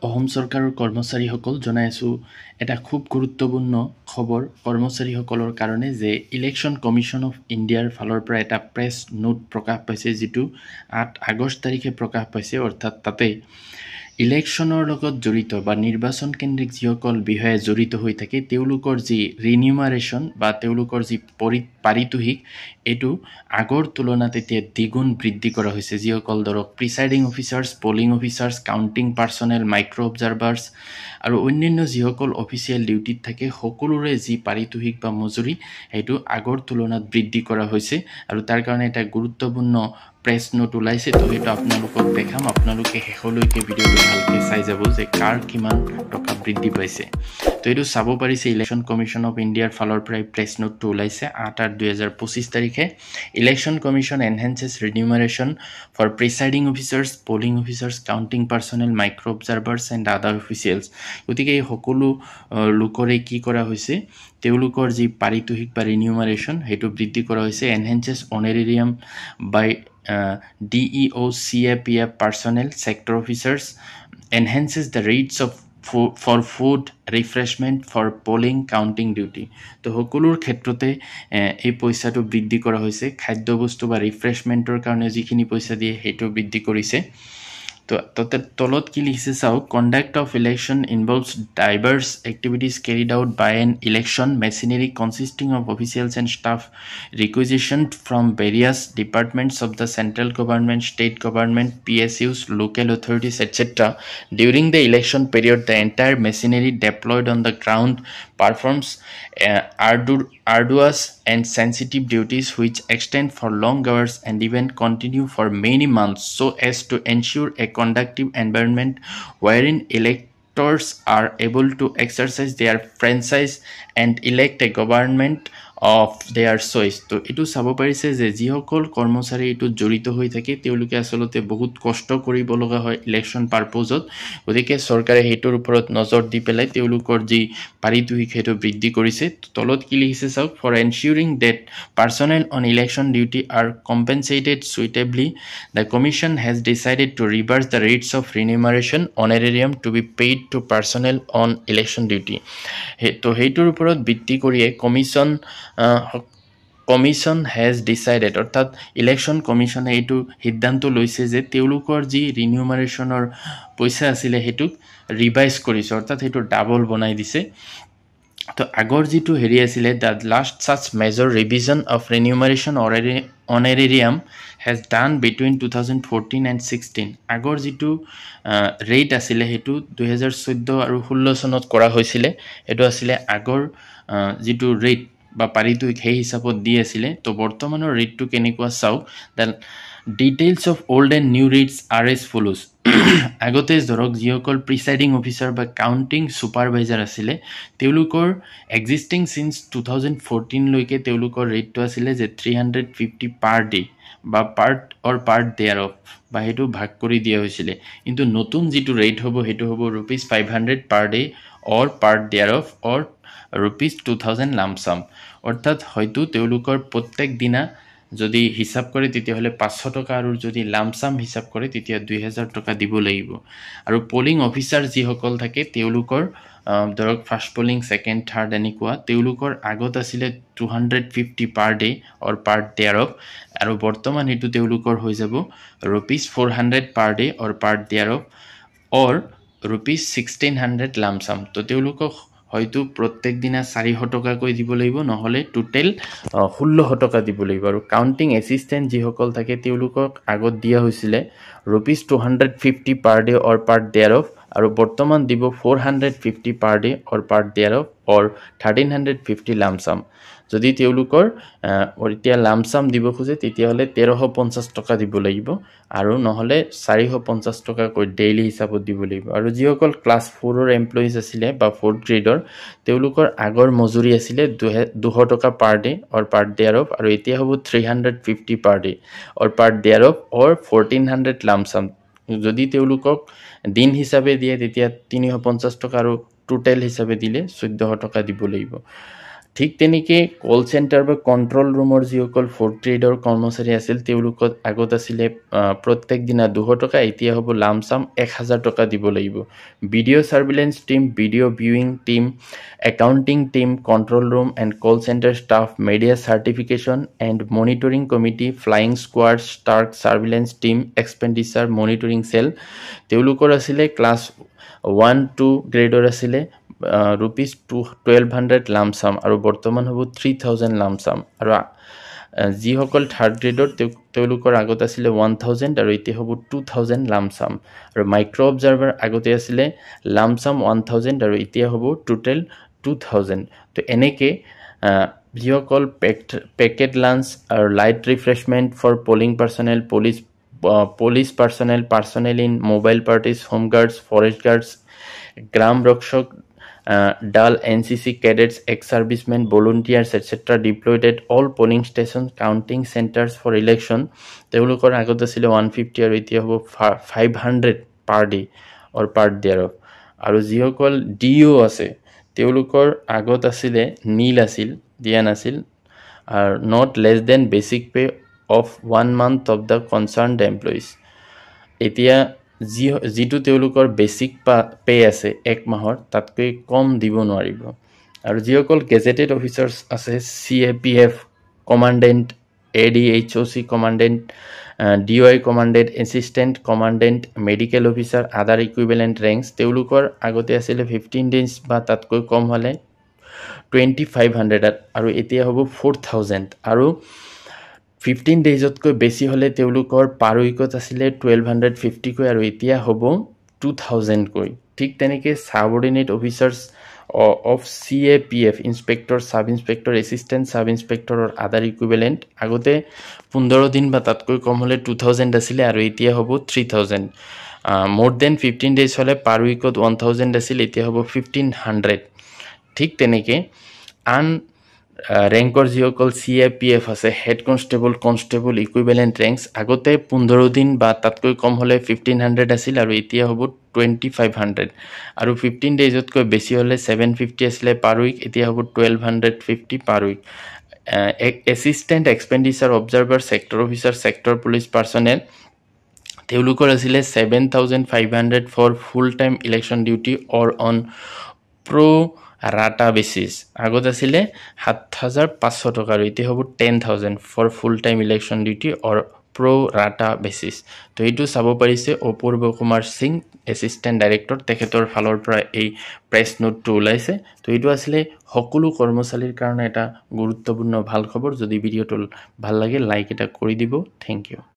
অসম চৰকাৰৰ কৰ্মচাৰীসকল জনাই আছোঁ এটা খুব গুৰুত্বপূৰ্ণ খবৰ কৰ্মচাৰীসকলৰ কাৰণে যে ইলেকশ্যন কমিশ্যন অফ ইণ্ডিয়াৰ ফালৰ পৰা এটা প্ৰেছ নোট প্ৰকাশ পাইছে যিটো 8 আগষ্ট তাৰিখে প্ৰকাশ পাইছে অৰ্থাৎ তাতে ইলেকশ্যনৰ লগত জড়িত বা নিৰ্বাচন কেন্দ্ৰিক যিসকল বিষয়ে জড়িত হৈ থাকে তেওঁলোকৰ যি ৰিনিউমাৰেশ্যন বা তেওঁলোকৰ যি পাৰিতোষিক এইটো আগৰ তুলনাত এতিয়া দ্বিগুণ বৃদ্ধি কৰা হৈছে যিসকল ধৰক presiding officers polling officers counting personnel micro' observers আৰু অন্যান্য যিসকল অফিচিয়েল ডিউটিত থাকে সকলোৰে যি পাৰিতোষিক বা মজুৰি সেইটো আগৰ তুলনাত বৃদ্ধি কৰা হৈছে আৰু তাৰ কাৰণে এটা গুৰুত্বপূৰ্ণ প্ৰেছ নোট ওলাইছে তো সেইটো আপোনালোকক দেখাম আপোনালোকে শেষলৈকে ভিডিঅ'টো ভালকৈ চাই যাব যে কাৰ কিমান টকা বৃদ্ধি পাইছে তো এইটো চাব পাৰিছে ইলেকশ্যন কমিশ্যন অফ ইণ্ডিয়াৰ ফালৰ পৰাই প্ৰেছ নোটটো ওলাইছে 8/8/2025 তাৰিখে election commission enhances remuneration for presiding officers polling officers counting personnel micro' observers and other officials গতিকে এই সকলো লোকৰে কি কৰা হৈছে তেওঁলোকৰ যি পাৰিতোষিক বা ৰিনিউমাৰেশ্যন সেইটো বৃদ্ধি কৰা হৈছে এনহেন্সেছ অনাৰেৰিয়াম বাই DEO CAPF personnel sector officers enhances the rates of for food refreshment for polling counting duty তো সকলোৰ ক্ষেত্ৰতে এই পইচাটো বৃদ্ধি কৰা হৈছে খাদ্য বস্তু বা ৰিফ্ৰেছমেণ্টৰ কাৰণে যিখিনি পইচা দিয়ে সেইটো বৃদ্ধি কৰিছে তো তলত কি লিখিছে চাও conduct of election involves diverse activities carried out by an election machinery consisting of officials and staff requisitioned from various departments of the central government state government PSUs local authorities etc during the election period the entire machinery deployed on the ground performs arduous and sensitive duties which extend for long hours and even continue for many months so as to ensure a conducive environment wherein electors are able to exercise their franchise and elect a government of their choice তো এটো চাব পাৰিছে যে যিসকল কৰ্মচাৰী এটো জড়িত হৈ থাকে তেওঁলোকে আসলতে বহুত কষ্ট কৰিব লগা হয় ইলেকশ্যন পাৰপজত গতিকে চৰকাৰে হেটোৰ ওপৰত নজৰ দি পেলাই তেওঁলোকৰ যি পাৰিতোষিক হেটো বৃদ্ধি কৰিছে তলত কি লিখিছে চাওক for ensuring that personnel on election duty are compensated suitably the commission has decided to reverse the rates of remuneration honorarium to be paid to personnel on election duty তো হেটোৰ ওপৰত ভিত্তি কৰিয়ে কমিশন has decided অৰ্থাৎ election কমিশনে এইটো সিদ্ধান্ত লৈছে যে তেওঁলোকৰ যি ৰিনিউমাৰেশ্যনৰ পইচা আছিল হেতুক ৰিভাইজ কৰিছে অৰ্থাৎ হেটো ডাবল বনাই দিছে তো আগৰ যেটো হেৰি আছিল the last such major revision of remuneration honorarium has done between 2014 and 16 আগৰ যেটো ৰেট আছিল হেতু 2014 আৰু 16 চনত কৰা হৈছিল এটো আছিল আগৰ যেটো ৰেট বা পাৰিতোষিক সেই হিচাপত দি আছিল তো বৰ্তমানৰ ৰেটটো কেনেকুৱা চাও the details of old and new rates are as follows আগতে ধৰক যিসকল প্ৰিসাইডিং অফিচাৰ বা কাউন্টিং সুপাৰভাইজাৰ আছিল তেওঁলোকৰ এক্সিস্টিং সিন্স 2014 লৈকে তেওঁলোকৰ ৰেটটো আছিল যে 350 পাৰ ডে বা পাৰ্ট দেয়াৰ বা হেতু ভাগ কৰি দিয়া হৈছিল কিন্তু নতুন যেটো ৰেট হ'ব হেতু হ'ব rupees 500 পাৰ ডে or পাৰ্ট দেয়াৰ or rupees 2000 lump sum অৰ্থাৎ হয়তো তেওঁলোকৰ প্ৰত্যেক দিনা যদি হিসাব কৰে তেতিয়া হলে 500 টকা আৰু যদি লামসাম হিসাব কৰে তেতিয়া 2000 টকা দিব লাগিব আৰু পোলিং অফিচাৰ যি সকল থাকে তেওঁলোকৰ ধৰক ফাৰ্স্ট পোলিং সেকেন্ড থাৰ্ড এনেকুৱা তেওঁলোকৰ আগত আছিল 250 পাৰ ডে or পাৰ্ট দেয়াৰ আৰু বৰ্তমান হেতু তেওঁলোকৰ হৈ যাব rupees 400 পাৰ ডে or পাৰ্ট দেয়াৰ or rupees 1600 লামসাম তো তেওঁলোকক হয়তো প্ৰত্যেক দিনা 400 টকা কৈ দিব লাগিব নহলে টোটাল 1600 টকা দিব লাগিব আৰু কাউন্টিং অ্যাসিস্ট্যান্ট যি সকল থাকে তেওঁলোকক আগত দিয়া হৈছিল rupees 250 পাৰ ডে or পাৰ্ট দেয়াৰ আৰু বৰ্তমান দিব 450 পাৰ ডে or পাৰ্ট দেয়াৰ or 1350 লামসাম যদি তেওঁলোকৰ এতিয়া লামসাম দিব খোজে তেতিয়া হলে 1350 টকা দিব লাগিব আৰু নহলে 450 টকা কৈ ডেইলি হিচাপত দিব লাগিব আৰু যিসকল ক্লাস 4 ৰ এমপ্লয়িজ আছিল বা 4th গ্ৰেডৰ তেওঁলোকৰ আগৰ মজুৰি আছিল 200 টকা পাৰ ডে or পাৰ্ট দেয়াৰ আৰু এতিয়া হ'ব 350 পাৰ ডে or পাৰ্ট দেয়াৰ or 1400 লামসাম যদি তেওঁলোকক দিন হিচাপে দিয়ে তেতিয়া 350 টকা আৰু টোটাল হিচাপে দিলে 1400 টকা দিব লাগিব ঠিক তেনেকে কল চেণ্টাৰ বা কণ্ট্ৰল ৰুমৰ যিসকল 4th গ্ৰেডৰ কৰ্মচাৰী আছিল তেওঁলোকক আগত আছিলে প্ৰত্যেক দিনা 200 টকা, এতিয়া হ'ব লামচাম 1000 টকা দিব লাগিব। Video' surveillance team, video' viewing team, accounting team, control room and call centre staff, media certification and monitoring committee, flying squad, static surveillance team, expenditure monitoring cell, তেওঁলোকৰ আছিলে ক্লাছ 1-2 গ্ৰেডৰ আছিলে rupees 1200 লামচাম আৰু বৰ্তমান হ'ব 3000 লামচাম। আৰু যিসকল 3rd গ্ৰেডৰ তেওঁলোকৰ আগত আছিলে 1000 আৰু এতিয়া হ'ব 2000 লামচাম। আৰু মাইক্ৰ অবজাৰ্ভাৰ আগতে আছিলে লামচাম 1000 আৰু এতিয়া হ'ব টোটেল 2000। তো এনেকে যিসকল পেকেট লাঞ্চ আৰু light refreshment for polling personnel, police personnel in mobile parties, home guards, forest guards, গ্ৰাম ৰক্ষক, DAL, NCC cadets, ex-servicemen, volunteers, etc. deployed at all polling stations, counting centers for election. তেওঁলোকৰ আগত আছিলে 150 আৰু এতিয়া হ'ব 500 per day or per thereof। আৰু যিসকল DO আছে তেওঁলোকৰ আগত আছিলে নীল আছিল, দিয়া নাছিল, আৰু not less than basic pay of 1 month of the concerned employees। এতিয়া যিটো তেওঁলোকৰ বেচিক পে আছে 1 মাহৰ তাতকৈ কম দিব নোৱাৰিব। আৰু যিসকল গেজেটেড অফিচাৰ্ছ আছে CAPF commandant, ADHOC commandant, DOI commandant, assistant commandant, medical officer, আদাৰ ইকুইভেলেণ্ট ৰেংকছ, তেওঁলোকৰ আগতে আছিলে 15 days বা তাতকৈ কম হ'লে 2500 আৰু এতিয়া হ'ব 4000 আৰু 15 daysতকৈ বেছি হ'লে তেওঁলোকৰ পাৰ উইকত আছিলে 1250 কৈ আৰু এতিয়া হ'ব 2000 কৈ। ঠিক তেনেকৈ subordinate officers of CAPF, inspector, sub inspector, assistant sub ইন্সপেক্টৰৰ আদাৰ ইকুইভেলেণ্ট আগতে 15 দিন বা তাতকৈ কম হ'লে 2000 আছিলে আৰু এতিয়া হ'ব 3000। মোৰ দেন 15 days হ'লে পাৰ উইকত 1000 আছিল, এতিয়া হ'ব 1500। ঠিক তেনেকৈ আন ৰেংকৰ যিসকল CAPF আছে, হেড কনষ্টেবল ইকুইভেলেণ্ট ৰেংকছ আগতে 15 দিন বা তাতকৈ কম হ'লে 1500 আছিল আৰু এতিয়া হ'ব 2500 আৰু 15 daysতকৈ বেছি হ'লে 750 আছিলে পাৰ উইক, এতিয়া হ'ব 1250 per week. Assistant expenditure observer, sector officer, sector police personnel, তেওঁলোকৰ আছিলে 7500 for full time election duty or on rata basis. আগত আছিলে 7500 টকা আৰু এতিয়া হ'ব 10000 for full time election duty or rata basis. তো এইটো চাব পাৰিছে অপূৰ্ব কুমাৰ সিং, এছিষ্টেণ্ট ডাইৰেক্টৰ, তেখেতৰ ফালৰ পৰা এই প্ৰেছ নোটটো ওলাইছে। তো এইটো আছিলে সকলো কৰ্মচাৰীৰ কাৰণে এটা গুৰুত্বপূৰ্ণ ভাল খবৰ। যদি ভিডিঅ'টো ভাল লাগে লাইক এটা কৰি দিব। Thank U.